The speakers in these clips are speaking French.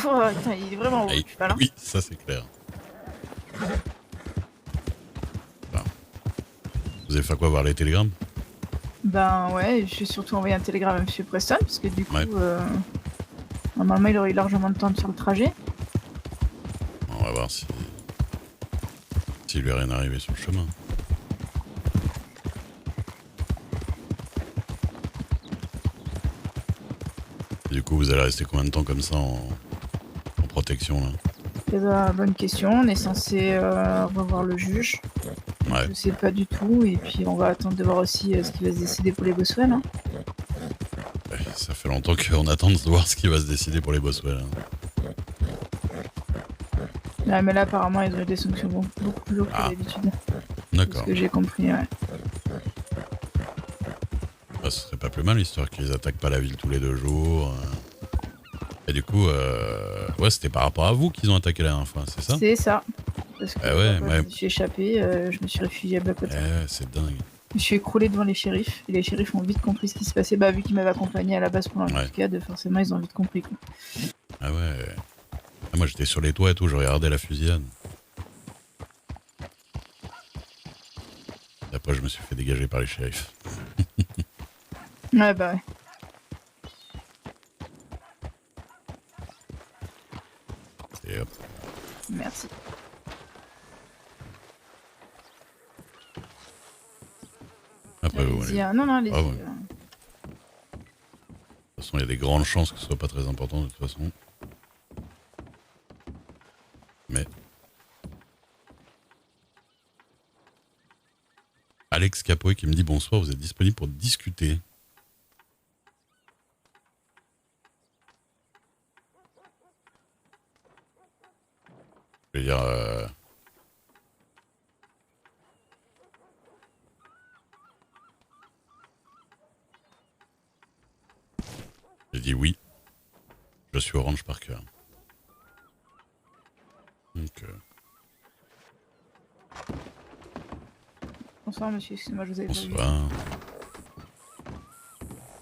Oh, putain, il est vraiment haut, Ah, je suis pas là. oui, ça c'est clair. Enfin, vous avez fait quoi, voir les télégrammes? Ben ouais, j'ai surtout envoyé un télégramme à Monsieur Preston, parce que du coup, Ouais. normalement, il aurait eu largement de temps sur le trajet. On va voir si... s'il lui est rien arrivé sur le chemin. Du coup, vous allez rester combien de temps comme ça en protection là? C'est la bonne question. On est censé revoir le juge. Ouais. Je sais pas du tout. Et puis on va attendre de voir aussi ce qui va se décider pour les Boswell. Hein. Ouais, ça fait longtemps qu'on attend de voir ce qui va se décider pour les Boswell. Hein. Là, mais là, apparemment, ils ont eu des sanctions beaucoup plus lourdes que d'habitude. D'accord. Ce que j'ai compris, ouais. Bah, ce serait pas plus mal, histoire qu'ils attaquent pas la ville tous les 2 jours. Et du coup, ouais, c'était par rapport à vous qu'ils ont attaqué la dernière fois, c'est ça? C'est ça. Parce que ouais, je me suis échappé, je me suis réfugié à Blackwater. C'est dingue. Je me suis écroulé devant les shérifs, et les shérifs ont vite compris ce qui se passait. Bah, vu qu'ils m'avaient accompagné à la base pour l'embuscade, forcément, ils ont vite compris. Quoi. Ah ouais. Ah, moi, j'étais sur les toits et tout, je regardais la fusillade. Et après, je me suis fait dégager par les shérifs. Ouais, bah ouais. Et hop. Merci. Après, vous allez... Non, allez-y. Ah, ouais. De toute façon, il y a des grandes chances que ce soit pas très important, de toute façon. Mais... Alex Capoe qui me dit bonsoir, vous êtes disponible pour discuter. Je veux dire... J'ai dit oui. Je suis Orange Parker. Donc... Bonsoir, monsieur. Excusez-moi, je vous avais pas vu. Bonsoir.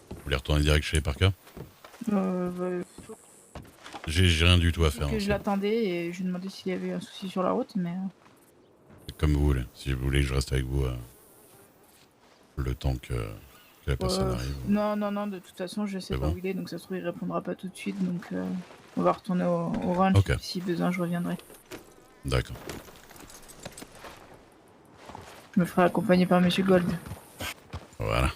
Vous voulez retourner direct chez les Parker? J'ai rien du tout à faire. Je l'attendais et je lui ai demandé s'il y avait un souci sur la route, mais... Comme vous voulez. Si vous voulez que je reste avec vous le temps que la personne arrive. Non, de toute façon, je sais pas où il est, donc ça se trouve, il répondra pas tout de suite, donc on va retourner au ranch, et si besoin, je reviendrai. D'accord. Je me ferai accompagner par Monsieur Gold. Voilà.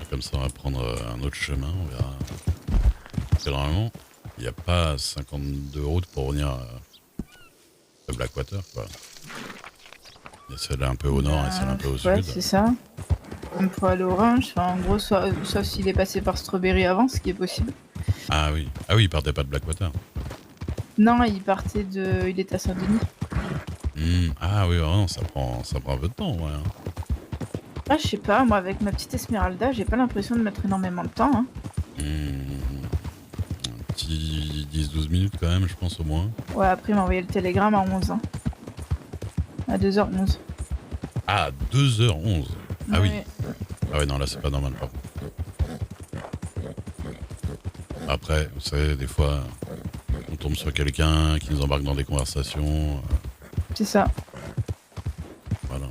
Comme ça, on va prendre un autre chemin, on verra. Parce que normalement, il n'y a pas 52 routes pour revenir à Blackwater, quoi. Il y a celle un peu au nord et celle un peu au sud. Ouais, c'est ça. On peut aller au ranch, enfin, en gros, sauf s'il est passé par Strawberry avant, ce qui est possible. Ah oui, il partait pas de Blackwater. Non, il partait de... Il était à Saint-Denis. Ah oui, vraiment, ça prend un peu de temps, ouais. Ah, je sais pas, moi, avec ma petite Esmeralda, j'ai pas l'impression de mettre énormément de temps, hein. Un petit 10-12 minutes quand même, je pense, au moins. Ouais, après, il m'a envoyé le télégramme à 11, hein. À 2h11. Ah, 2h11. Ah oui. Ouais. Ah ouais, non, là, c'est pas normal, par contre. Après, vous savez, des fois, on tombe sur quelqu'un qui nous embarque dans des conversations. C'est ça. Voilà.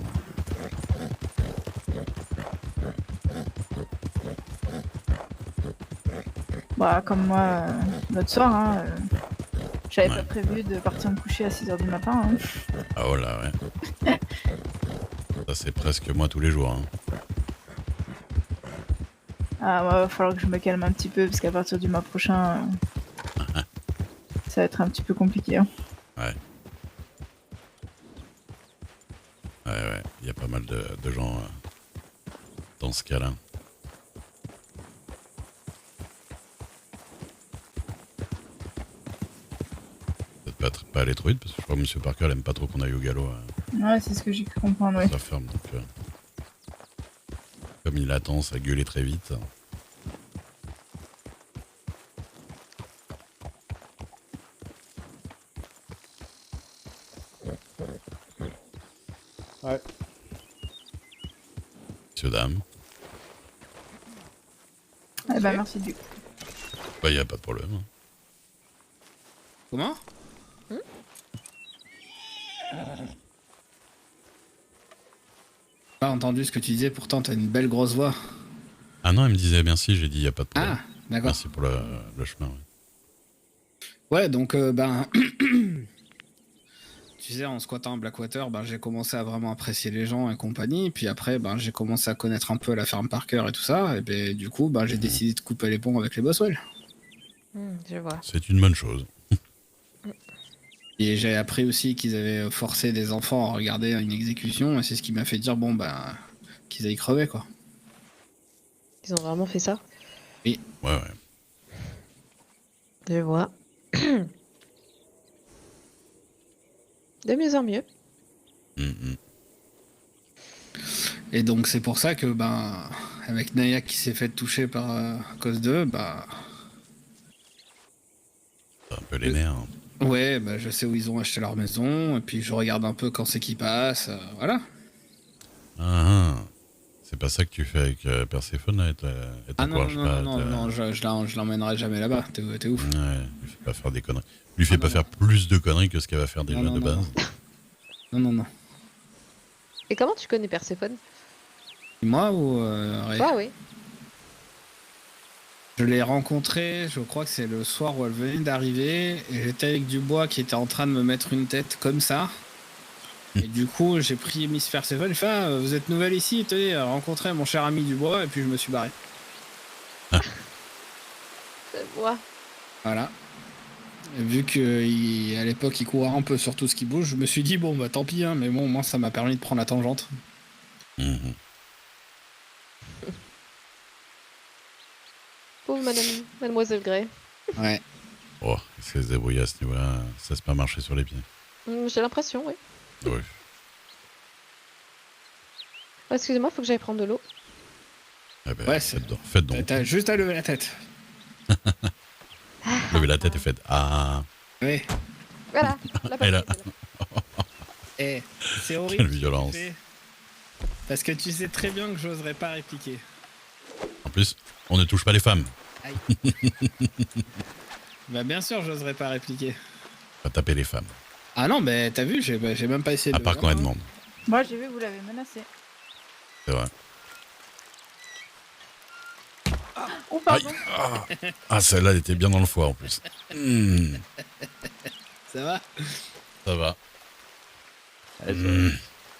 Bah, comme moi, l'autre soir, hein, j'avais pas prévu de partir me coucher à 6h du matin. Hein. Ah voilà, ouais. Ça, c'est presque moi tous les jours. Hein. Ah, ouais, va falloir que je me calme un petit peu, parce qu'à partir du mois prochain, ça va être un petit peu compliqué. Hein. Ouais. Ouais, il y a pas mal de gens dans ce cas-là. Peut-être pas aller trop vite, parce que je crois que M. Parker n'aime pas trop qu'on aille au galop. Ouais, c'est ce que j'ai cru comprendre, oui. Ça ferme, donc... comme il a tendance à gueuler très vite... Ouais. Monsieur, dame. Eh ben, merci du coup. Bah, y a pas de problème. Hein. Comment? Pas entendu ce que tu disais, pourtant t'as une belle grosse voix. Ah non, elle me disait merci, j'ai dit y a pas de problème. Ah, d'accord. Merci pour le chemin. Ouais, donc tu sais, en squattant à Blackwater, j'ai commencé à vraiment apprécier les gens et compagnie. Puis après, j'ai commencé à connaître un peu la ferme Parker et tout ça. Et ben du coup, j'ai décidé de couper les ponts avec les Boswell. Je vois. C'est une bonne chose. Et j'ai appris aussi qu'ils avaient forcé des enfants à regarder une exécution. Et c'est ce qui m'a fait dire, qu'ils aillent crever, quoi. Ils ont vraiment fait ça? Ouais. Je vois. De mieux en mieux. Et donc c'est pour ça que avec Naya qui s'est fait toucher par à cause d'eux, C'est un peu les nerfs. ouais, je sais où ils ont acheté leur maison, et puis je regarde un peu quand c'est qui passe, voilà. C'est pas ça que tu fais avec Perséphone, là, et Ah non, je l'emmènerai jamais là-bas, t'es ouf. Ouais, lui fais pas faire des conneries. Lui fais pas faire plus de conneries que ce qu'elle va faire déjà de base. Non. Et comment tu connais Perséphone? Moi ou Ray? Ah oui. Je l'ai rencontrée, je crois que c'est le soir où elle venait d'arriver, et j'étais avec Dubois qui était en train de me mettre une tête comme ça. Et du coup, j'ai pris Miss Perséphone, j'ai fait vous êtes nouvelle ici, tenez, rencontrez mon cher ami Dubois, et puis je me suis barré. Je vois. Voilà. Et vu qu'à l'époque il courait un peu sur tout ce qui bouge, je me suis dit tant pis, hein, mais bon, moi ça m'a permis de prendre la tangente. Pauvre mademoiselle Gray. Ouais. Oh, il s'est débrouillé à ce niveau-là, ça se pas marché sur les pieds. J'ai l'impression, oui. Oui. Oh, excusez-moi, faut que j'aille prendre de l'eau. Eh ben, Ouais, faites donc. T'as juste à lever la tête. Levez la tête et faites ah. Oui. Voilà. Et là. Eh, c'est horrible. Quelle violence. Parce que tu sais très bien que j'oserais pas répliquer. En plus, on ne touche pas les femmes. Aïe. Bien sûr, j'oserais pas répliquer. Pas taper les femmes. Ah non, t'as vu, j'ai même pas essayé de. À part quand elles demandent. Moi, j'ai vu que vous l'avez menacé. C'est vrai. Oh, pardon. Ah, celle-là, elle était bien dans le foie en plus. Ça va? Ça va.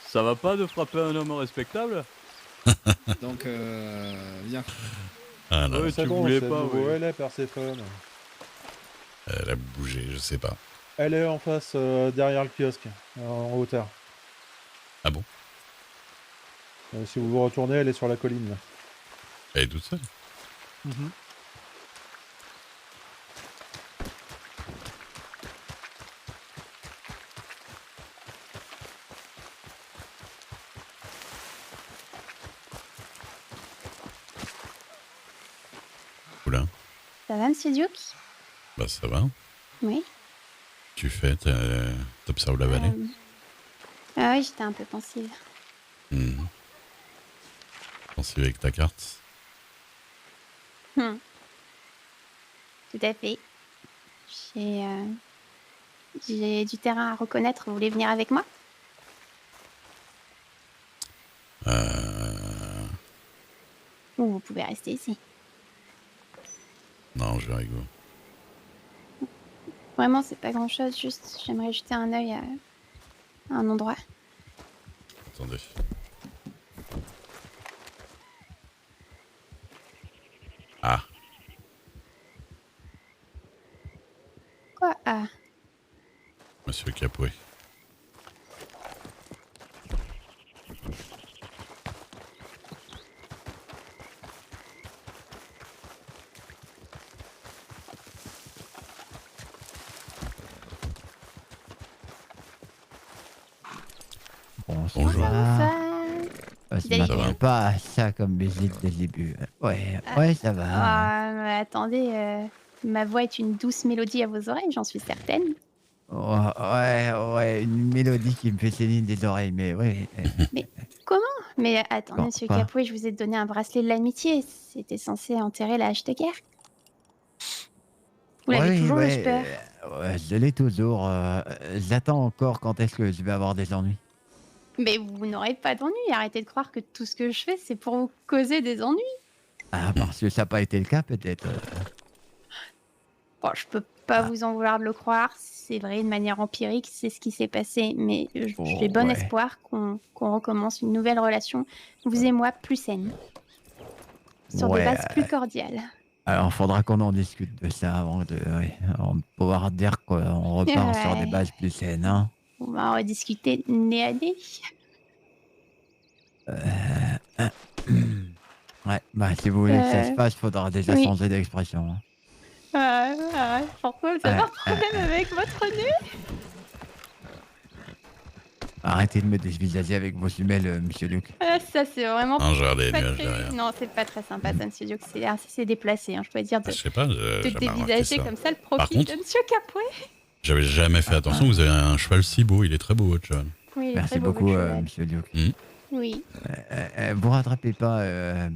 Ça va pas de frapper un homme respectable? Donc, viens. Ah là, Oui, C'est tu bon, voulais c'est pas, nouveau, oui. elle est Perséphone. elle a bougé, je sais pas. Elle est en face, derrière le kiosque, en hauteur. Ah bon? Si vous vous retournez, elle est sur la colline, là. Elle est toute seule? Oula. Ça va, monsieur Duke? Bah ça va. Oui. Tu fais, t'observes la vallée. Ah oui, j'étais un peu pensive. Pensive avec ta carte. Tout à fait. J'ai du terrain à reconnaître. Vous voulez venir avec moi? Ou vous pouvez rester ici. Non, je vais avec vous. Vraiment, c'est pas grand-chose. Juste, j'aimerais jeter un œil à un endroit. Attendez. Ah, Quoi? Ah, monsieur Capoué. Bonjour. ça. Je m'attendais pas à ça comme visite dès le début. Ouais, ça va. Mais attendez, ma voix est une douce mélodie à vos oreilles, j'en suis certaine. Ouais, une mélodie qui me fait saigner des oreilles, mais ouais. Mais comment? Mais attendez, Quoi- monsieur quoi Capoué, je vous ai donné un bracelet de l'amitié. C'était censé enterrer la hache de guerre. Vous l'avez Oui, toujours, ouais, j'espère. ouais, je l'ai toujours. J'attends encore quand est-ce que je vais avoir des ennuis. Mais vous n'aurez pas d'ennuis. Arrêtez de croire que tout ce que je fais, c'est pour vous causer des ennuis. Ah, parce que ça n'a pas été le cas, peut-être. Bon, je peux pas vous en vouloir de le croire. C'est vrai, de manière empirique, c'est ce qui s'est passé. Mais j'ai bon Ouais. espoir qu'on recommence une nouvelle relation, vous et moi, plus saine. Sur des Ouais, bases plus cordiales. alors, faudra qu'on en discute de ça avant de pouvoir dire qu'on repart sur des Ouais. bases plus saines. Hein. On va en rediscuter nez à nez. Ouais, bah si vous voulez que ça se passe, faudra déjà oui. changer d'expression. Hein. Pourquoi vous avez un problème avec votre nez? Arrêtez de me dévisager avec vos jumelles, monsieur Luc. Ça, c'est vraiment Non, j'ai regardé pas les nuages très... derrière. Non, c'est pas très sympa, ça, monsieur Duc. C'est déplacé, hein, je dois dire, Ah, de, je sais pas, de j'ai jamais remarqué dévisager ça. comme ça le profil contre- de monsieur Capoué. J'avais jamais fait attention, vous avez un cheval si beau, il est très beau votre cheval. Oui, il est Merci très beau, beaucoup, votre cheval. monsieur Luc. Oui, Vous rattrapez pas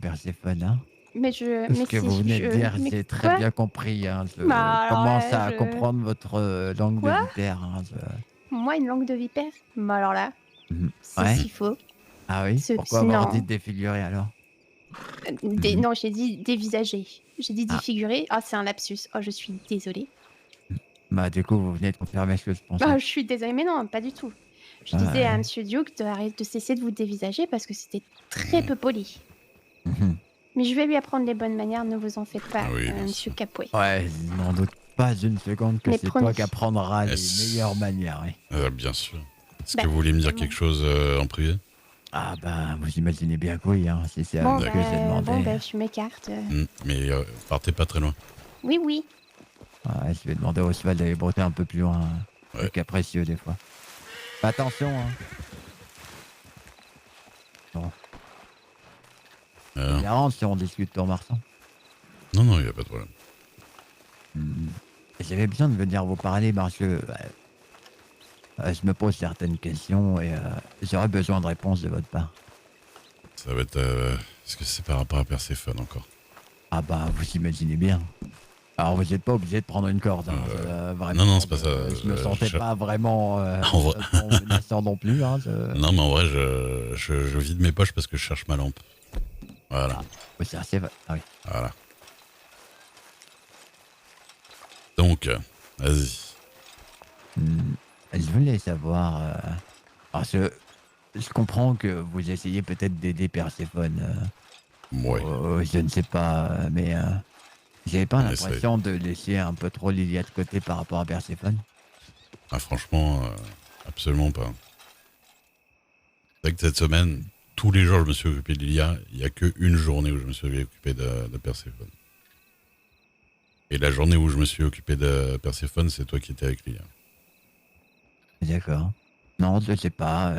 Perséphone, hein? mais Ce mais que si, vous venez de dire, mais j'ai très quoi? bien compris. Hein. Je Bah, alors commence là, à comprendre votre langue Quoi de vipère. Hein. Moi, une langue de vipère? Bah alors là, Mhm. c'est Ouais. ce qu'il faut. Ah oui? Pourquoi Sinon- avoir dit défiguré alors? Non, j'ai dit dévisager. J'ai dit Ah. défigurer. Ah, c'est un lapsus. Oh, je suis désolée. Bah du coup, vous venez de confirmer ce que je pensais. Ah, je suis désolée, mais non, pas du tout. Je disais à monsieur Duke de cesser de vous dévisager parce que c'était très peu poli. Mhm. Mais je vais lui apprendre les bonnes manières, ne vous en faites pas, Ah oui, bien monsieur sûr. Capoué. Ouais, je n'en doute pas une seconde que Mais c'est promis. toi qui apprendras les Est-ce- meilleures manières. Oui. Bien sûr. Est-ce Bah, que vous voulez me dire évidemment. quelque chose en privé? Ah bah, vous imaginez bien que oui, hein, si c'est Bon, à ce que j'ai demandé. je m'écarte. Mais partez pas très loin. Oui, oui. Ouais, je vais demander au cheval d'aller broter un peu plus loin. Ouais. C'est capricieux des fois. Attention, hein. Euh, Ça arrange si on discute ton marchand. non, non, il n'y a pas de problème. J'avais besoin de venir vous parler parce que je me pose certaines questions et j'aurais besoin de réponses de votre part. Ça va être... Est-ce que c'est par rapport à Perséphone encore? Ah bah, vous imaginez bien. Alors, vous n'êtes pas obligé de prendre une corde. Hein, vraiment, non, c'est pas ça. Je me sentais pas vraiment En vrai. menaçant non plus. Hein, Non, mais en vrai, je vide mes poches parce que je cherche ma lampe. Voilà, Oui, c'est assez... Ah oui. voilà. Donc, vas-y. Je voulais savoir... parce que je comprends que vous essayez peut-être d'aider Perséphone. Ouais. Je ne sais pas, mais... j'avais pas On l'impression de laisser un peu trop Lilia de côté par rapport à Perséphone. Ah, franchement, absolument pas. C'est vrai que cette semaine, tous les jours, je me suis occupé de Lilia. Il n'y a qu'une journée où je me suis occupé de Perséphone. Et la journée où je me suis occupé de Perséphone, c'est toi qui étais avec Lilia. D'accord. Non, je sais pas.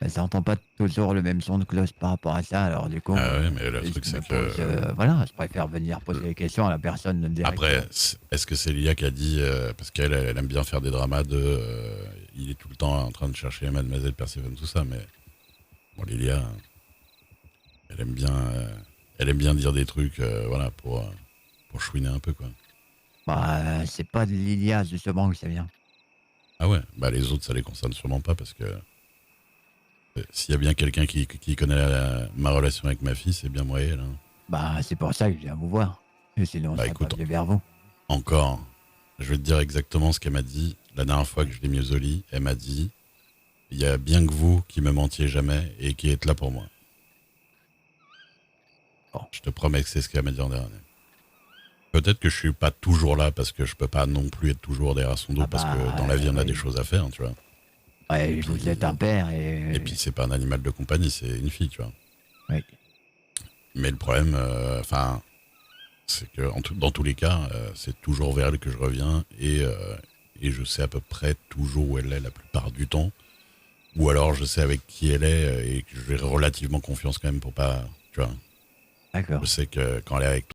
Ça n'entend pas toujours le même son de cloche par rapport à ça, alors du coup... Ah ouais, mais le je truc, me c'est que... pose, voilà, je préfère venir poser des questions à la personne directement. Après, est-ce que c'est Lilia qui a dit, parce qu'elle elle aime bien faire des dramas il est tout le temps en train de chercher Mademoiselle Perséphone, tout ça, mais bon, Lilia, elle aime bien dire des trucs, voilà, pour chouiner un peu, quoi. Bah, c'est pas de Lilia, justement, que ça vient. Ah ouais, bah les autres, ça les concerne sûrement pas, parce que s'il y a bien quelqu'un qui connaît ma relation avec ma fille, c'est bien moi et elle. Hein. Bah, c'est pour ça que je viens vous voir. Et sinon, Bah, je serais écoute, pas venu vers vous. Encore, je vais te dire exactement ce qu'elle m'a dit. La dernière fois que je l'ai mise au lit, elle m'a dit « Il y a bien que vous qui me mentiez jamais et qui êtes là pour moi. » Bon, je te promets que c'est ce qu'elle m'a dit en dernier. Peut-être que je suis pas toujours là parce que je peux pas non plus être toujours derrière son dos Ah parce bah, que dans la vie on a oui. des choses à faire, tu vois. Ouais, Et vous puis- êtes un père et... Et puis c'est pas un animal de compagnie, c'est une fille, tu vois. Oui. Mais le problème, c'est que dans tous les cas, c'est toujours vers elle que je reviens et je sais à peu près toujours où elle est la plupart du temps. Ou alors je sais avec qui elle est et que j'ai relativement confiance quand même pour pas, tu vois. D'accord. Je sais que quand elle est avec